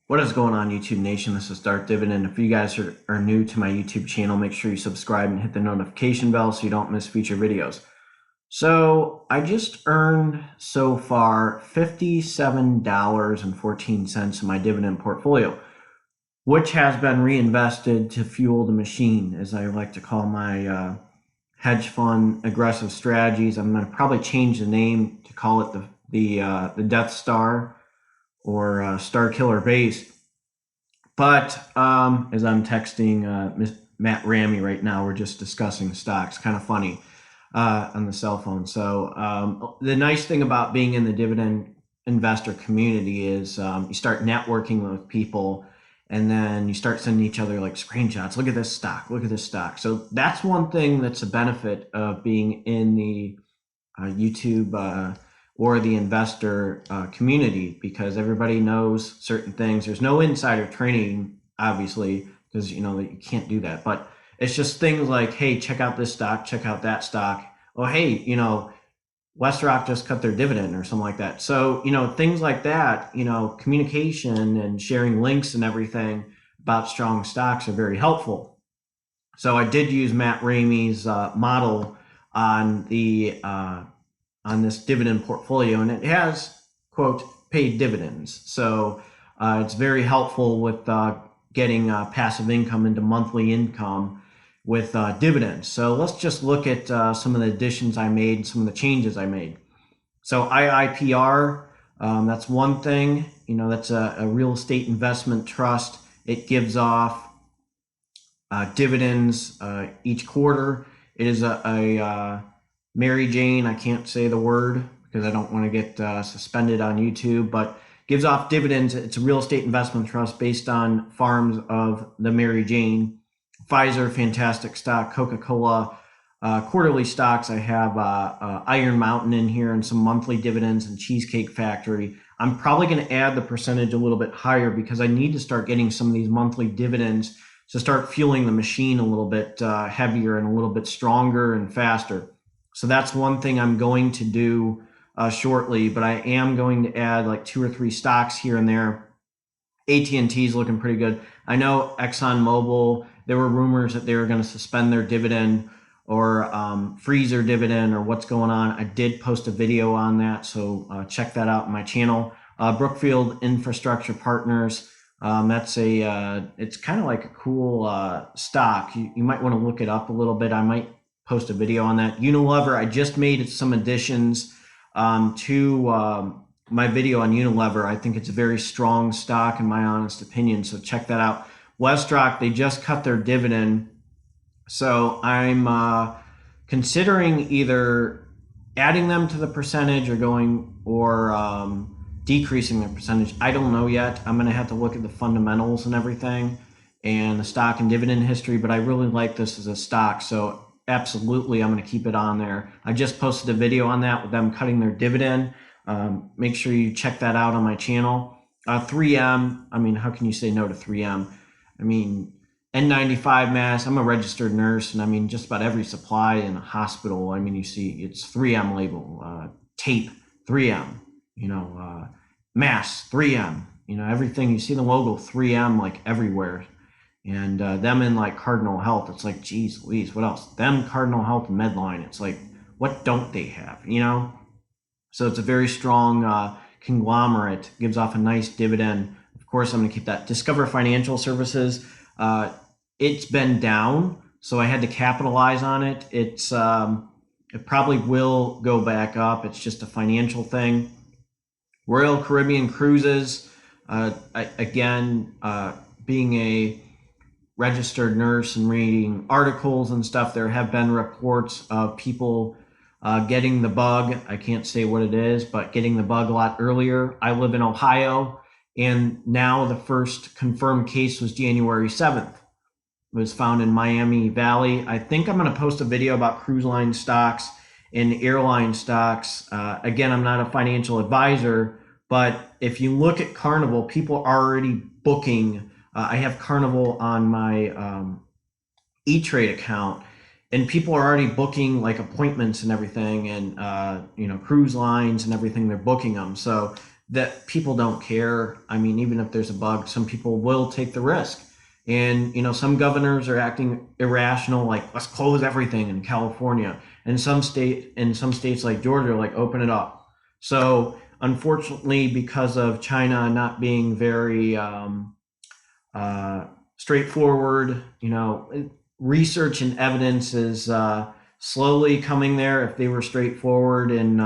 What is going on, YouTube Nation? This is Darth Dividend. If you guys are new to my YouTube channel, make sure you subscribe and hit the notification bell so you don't miss future videos. So I just earned so far $57.14 in my dividend portfolio, which has been reinvested to fuel the machine, as I like to call my hedge fund aggressive strategies. I'm going to probably change the name to call it the Death Star or Star Killer Base. But as I'm texting Matt Ramey right now, we're just discussing stocks. Kind of funny on the cell phone. So the nice thing about being in the dividend investor community is you start networking with people, and then you start sending each other like screenshots. Look at this stock. Look at this stock. So that's one thing that's a benefit of being in the YouTube or the investor community, because everybody knows certain things. There's no insider trading, obviously, because you can't do that. But it's just things like, hey, check out this stock, check out that stock. Oh, hey, WestRock just cut their dividend or something like that. So, things like that, communication and sharing links and everything about strong stocks are very helpful. So I did use Matt Ramey's model on this dividend portfolio, and it has, quote, paid dividends. So it's very helpful with getting passive income into monthly income with dividends. So let's just look at some of the additions I made, some of the changes I made. So IIPR, that's one thing. That's a real estate investment trust. It gives off dividends each quarter. It is a Mary Jane, I can't say the word because I don't want to get suspended on YouTube, but gives off dividends. It's a real estate investment trust based on farms of the Mary Jane. Pfizer, fantastic stock. Coca-Cola, quarterly stocks. I have Iron Mountain in here and some monthly dividends and Cheesecake Factory. I'm probably going to add the percentage a little bit higher because I need to start getting some of these monthly dividends to start fueling the machine a little bit heavier and a little bit stronger and faster. So that's one thing I'm going to do shortly, but I am going to add like 2 or 3 stocks here and there. AT&T is looking pretty good. I know ExxonMobil, there were rumors that they were going to suspend their dividend or freeze their dividend or what's going on. I did post a video on that, so check that out on my channel. Brookfield Infrastructure Partners, it's kind of like a cool stock. You might want to look it up a little bit. I might post a video on that. Unilever, I just made some additions to my video on Unilever. I think it's a very strong stock in my honest opinion, so check that out. WestRock, they just cut their dividend, so I'm considering either adding them to the percentage or decreasing their percentage. I don't know yet. I'm going to have to look at the fundamentals and everything and the stock and dividend history, but I really like this as a stock, so absolutely, I'm going to keep it on there. I just posted a video on that with them cutting their dividend. Make sure you check that out on my channel. 3M, I mean, how can you say no to 3M? I mean, N95 mask, I'm a registered nurse, and I mean, just about every supply in a hospital, I mean, you see it's 3M label, tape, 3M, masks, 3M, everything, you see the logo 3M like everywhere. And them in like Cardinal Health, it's like, geez Louise, what else? Them, Cardinal Health, and Medline, it's like, what don't they have, So it's a very strong conglomerate, gives off a nice dividend. Of course, I'm going to keep that. Discover Financial Services, it's been down, so I had to capitalize on it. It probably will go back up. It's just a financial thing. Royal Caribbean Cruises, being a registered nurse and reading articles and stuff, there have been reports of people getting the bug. I can't say what it is, but getting the bug a lot earlier. I live in Ohio, and now the first confirmed case was January 7th. It was found in Miami Valley. I think I'm going to post a video about cruise line stocks and airline stocks. Again, I'm not a financial advisor, but if you look at Carnival, people are already booking. I have Carnival on my E-Trade account, and people are already booking like appointments and everything, and cruise lines and everything. They're booking them. So that people don't care. I mean, even if there's a bug, some people will take the risk. And, some governors are acting irrational, like let's close everything in California. And some states like Georgia, like open it up. So unfortunately, because of China not being very straightforward, research and evidence is slowly coming there. If they were straightforward in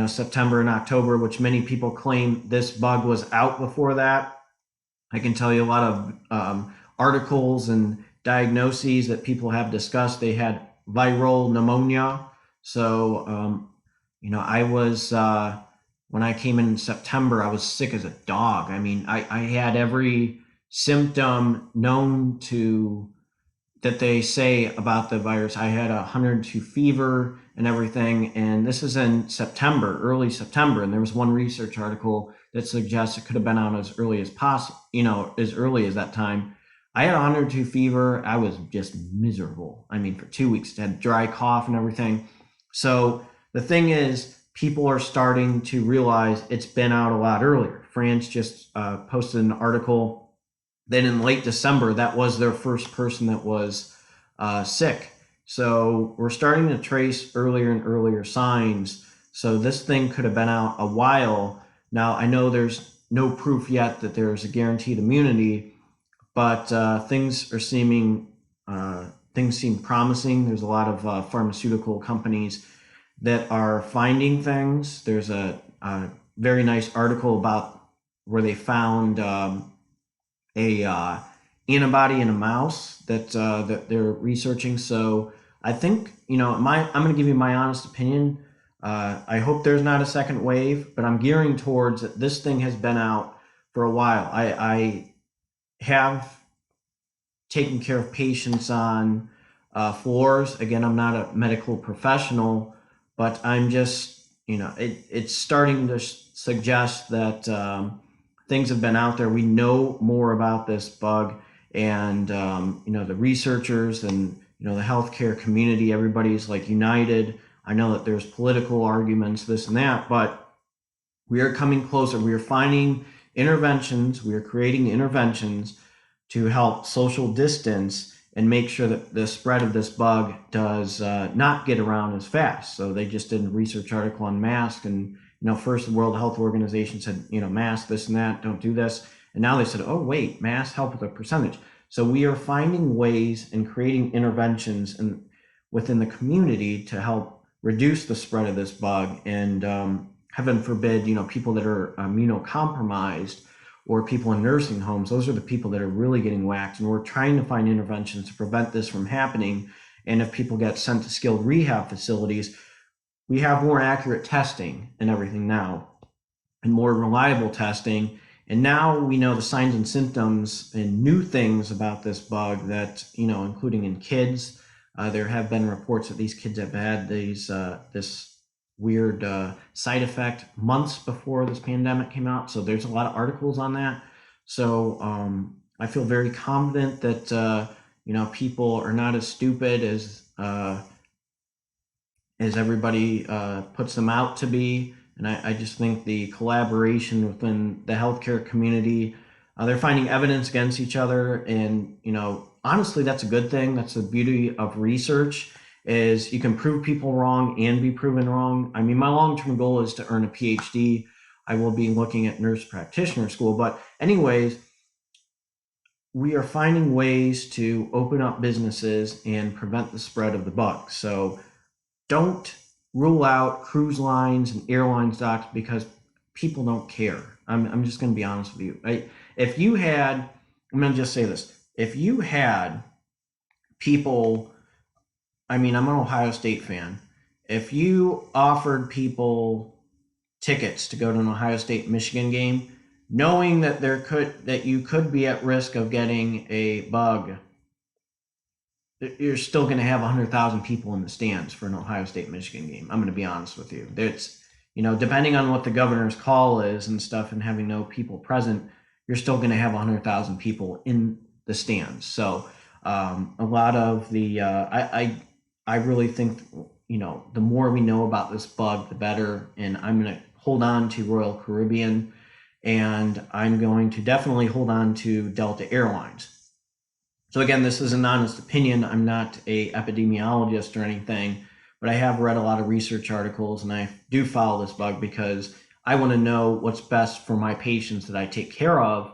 September and October, which many people claim this bug was out before that, I can tell you a lot of articles and diagnoses that people have discussed. They had viral pneumonia. So, I was, when I came in September, I was sick as a dog. I mean, I had every symptom known to that they say about the virus. I had 102 fever and everything. And this is in September, early September. And there was one research article that suggests it could have been out as early as possible, as early as that time. I had 102 fever. I was just miserable. I mean, for 2 weeks, I had dry cough and everything. So the thing is, people are starting to realize it's been out a lot earlier. France just posted an article. Then in late December, that was their first person that was sick. So we're starting to trace earlier and earlier signs. So this thing could have been out a while. Now, I know there's no proof yet that there's a guaranteed immunity, but things seem promising. There's a lot of pharmaceutical companies that are finding things. There's a very nice article about where they found a antibody in a mouse that they're researching. So I think, I'm going to give you my honest opinion. I hope there's not a second wave, but I'm gearing towards that this thing has been out for a while. I have taken care of patients on floors. Again, I'm not a medical professional, but I'm just, it's starting to suggest that things have been out there. We know more about this bug, and the researchers and the healthcare community, everybody's like united. I know that there's political arguments, this and that, but we are coming closer. We are finding interventions. We are creating interventions to help social distance and make sure that the spread of this bug does not get around as fast. So they just did a research article on masks, and first the World Health Organization said, masks, this and that, don't do this. And now they said, oh, wait, masks help with a percentage. So we are finding ways and creating interventions within the community to help reduce the spread of this bug. And heaven forbid, people that are immunocompromised or people in nursing homes, those are the people that are really getting whacked. And we're trying to find interventions to prevent this from happening. And if people get sent to skilled rehab facilities, we have more accurate testing and everything now, and more reliable testing. And now we know the signs and symptoms and new things about this bug that, including in kids. There have been reports that these kids have had this weird side effect months before this pandemic came out. So there's a lot of articles on that. So I feel very confident that, people are not as stupid as everybody puts them out to be. And I just think the collaboration within the healthcare community, they're finding evidence against each other. And, honestly, that's a good thing. That's the beauty of research, is you can prove people wrong and be proven wrong. I mean, my long-term goal is to earn a PhD. I will be looking at nurse practitioner school. But anyways, we are finding ways to open up businesses and prevent the spread of the bug. So don't rule out cruise lines and airline stocks because people don't care. I'm just going to be honest with you. If you had, I'm going to just say this. If you had people, I'm an Ohio State fan. If you offered people tickets to go to an Ohio State Michigan game, knowing that you could be at risk of getting a bug, you're still going to have 100,000 people in the stands for an Ohio State Michigan game. I'm going to be honest with you. It's, depending on what the governor's call is and stuff, and having no people present, you're still going to have 100,000 people in the stands. So a lot of the I really think the more we know about this bug, the better. And I'm going to hold on to Royal Caribbean, and I'm going to definitely hold on to Delta Airlines. So again, this is an honest opinion. I'm not a epidemiologist or anything, but I have read a lot of research articles, and I do follow this bug because I want to know what's best for my patients that I take care of.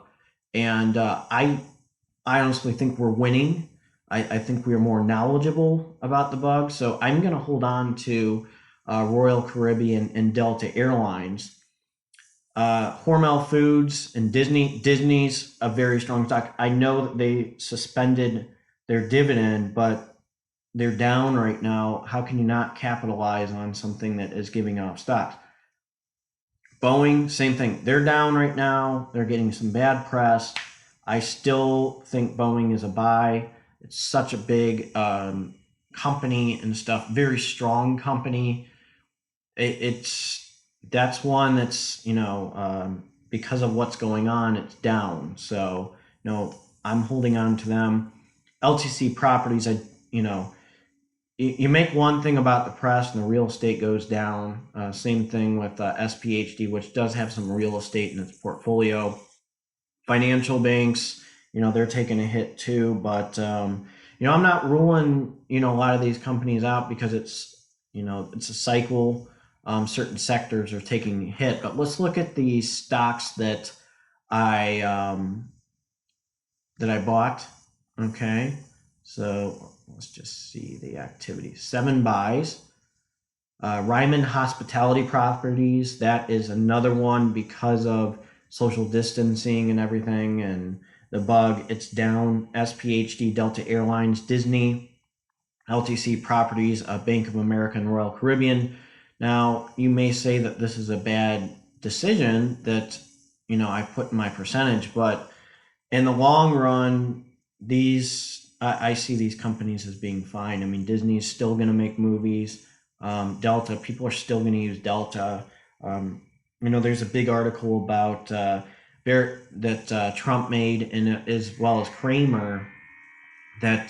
And I honestly think we're winning. I think we're more knowledgeable about the bug. So I'm going to hold on to Royal Caribbean and Delta Airlines. Hormel Foods and Disney's a very strong stock. I know that they suspended their dividend, but they're down right now. How can you not capitalize on something that is giving off stocks? Boeing, same thing. They're down right now. They're getting some bad press. I still think Boeing is a buy. It's such a big company and stuff, very strong company. That's one that's, because of what's going on, it's down. So, I'm holding on to them. LTC Properties, you make one thing about the press and the real estate goes down. Same thing with sphd, which does have some real estate in its portfolio. Financial banks, they're taking a hit too, but I'm not ruling a lot of these companies out because it's a cycle. Certain sectors are taking a hit, but let's look at the stocks that I bought. Okay, so let's just see the activity. 7 buys. Ryman Hospitality Properties, that is another one because of social distancing and everything and the bug. It's down. SPHD, Delta Airlines, Disney, LTC Properties, Bank of America, and Royal Caribbean. Now, you may say that this is a bad decision that, I put in my percentage, but in the long run, I see these companies as being fine. I mean, Disney is still going to make movies. Delta, people are still going to use Delta. There's a big article about that Trump made, and as well as Kramer, that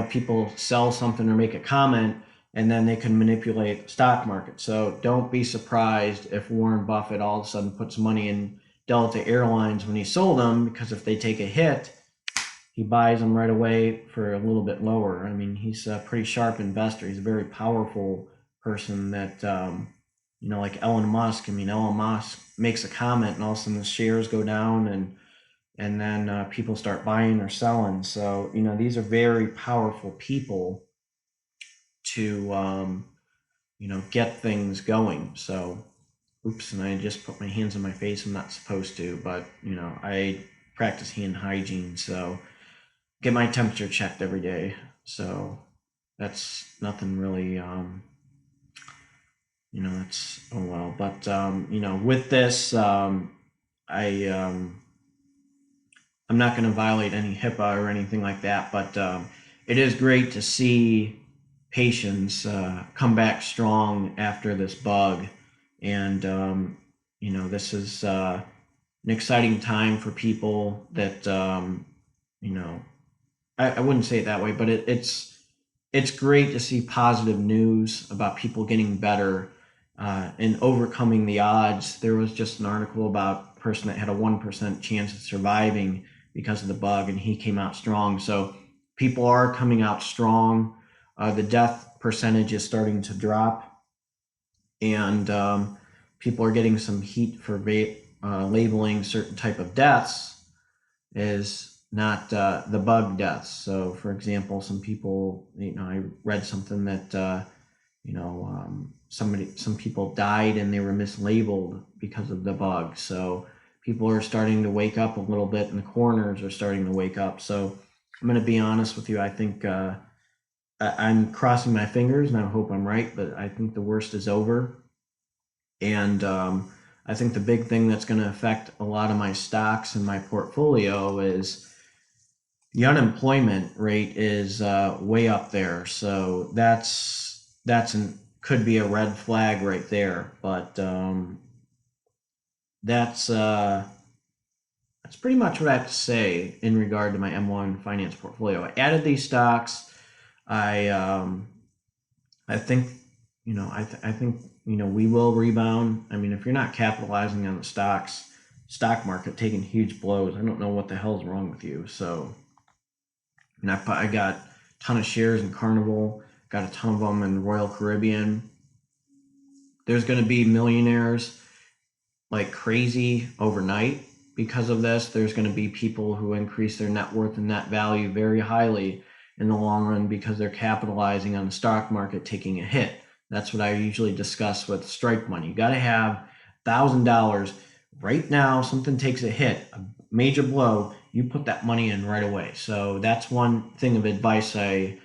people sell something or make a comment, and then they can manipulate the stock market. So don't be surprised if Warren Buffett all of a sudden puts money in Delta Airlines when he sold them, because if they take a hit, he buys them right away for a little bit lower. I mean, he's a pretty sharp investor. He's a very powerful person that, like Elon Musk. I mean, Elon Musk makes a comment and all of a sudden the shares go down, and then people start buying or selling. So, these are very powerful people to, get things going. So, oops, and I just put my hands on my face. I'm not supposed to, but, I practice hand hygiene. So, get my temperature checked every day. So, that's nothing really, that's, oh well. But, with this, I'm not going to violate any HIPAA or anything like that, but it is great to see patients come back strong after this bug. And, this is an exciting time for people that, I wouldn't say it that way, but it's great to see positive news about people getting better and overcoming the odds. There was just an article about a person that had a 1% chance of surviving because of the bug, and he came out strong. So people are coming out strong. The death percentage is starting to drop, and people are getting some heat for labeling certain type of deaths as not the bug deaths. So, for example, some people, I read something that some people died and they were mislabeled because of the bug. So people are starting to wake up a little bit, and the coroners are starting to wake up. So I'm going to be honest with you. I think I'm crossing my fingers, and I hope I'm right, but I think the worst is over. And I think the big thing that's going to affect a lot of my stocks in my portfolio is the unemployment rate is way up there. So could be a red flag right there. But that's pretty much what I have to say in regard to my M1 finance portfolio. I added these stocks. I think I think we will rebound. I mean, if you're not capitalizing on the stock market taking huge blows, I don't know what the hell's wrong with you. So, and I got a ton of shares in Carnival, got a ton of them in Royal Caribbean. There's going to be millionaires like crazy overnight because of this. There's going to be people who increase their net worth and net value very highly in the long run because they're capitalizing on the stock market taking a hit. That's what I usually discuss with strike money. You got to have $1,000 right now. Something takes a hit, a major blow, you put that money in right away. So that's one thing of advice I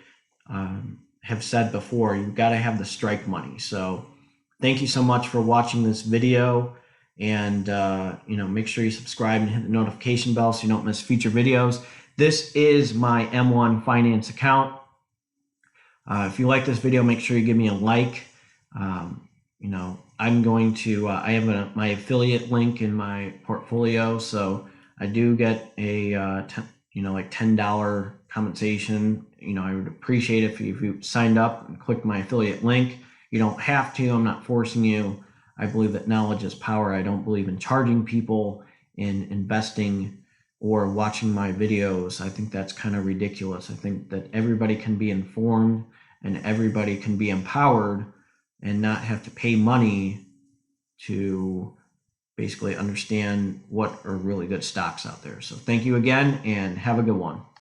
have said before. You've got to have the strike money. So thank you so much for watching this video, and make sure you subscribe and hit the notification bell so you don't miss future videos. This is my M1 Finance account. If you like this video, make sure you give me a like. I'm going to, I have my affiliate link in my portfolio, so I do get a, like $10 compensation. I would appreciate it if you signed up and clicked my affiliate link. You don't have to, I'm not forcing you. I believe that knowledge is power. I don't believe in charging people in investing or watching my videos. I think that's kind of ridiculous. I think that everybody can be informed and everybody can be empowered and not have to pay money to basically understand what are really good stocks out there. So thank you again and have a good one.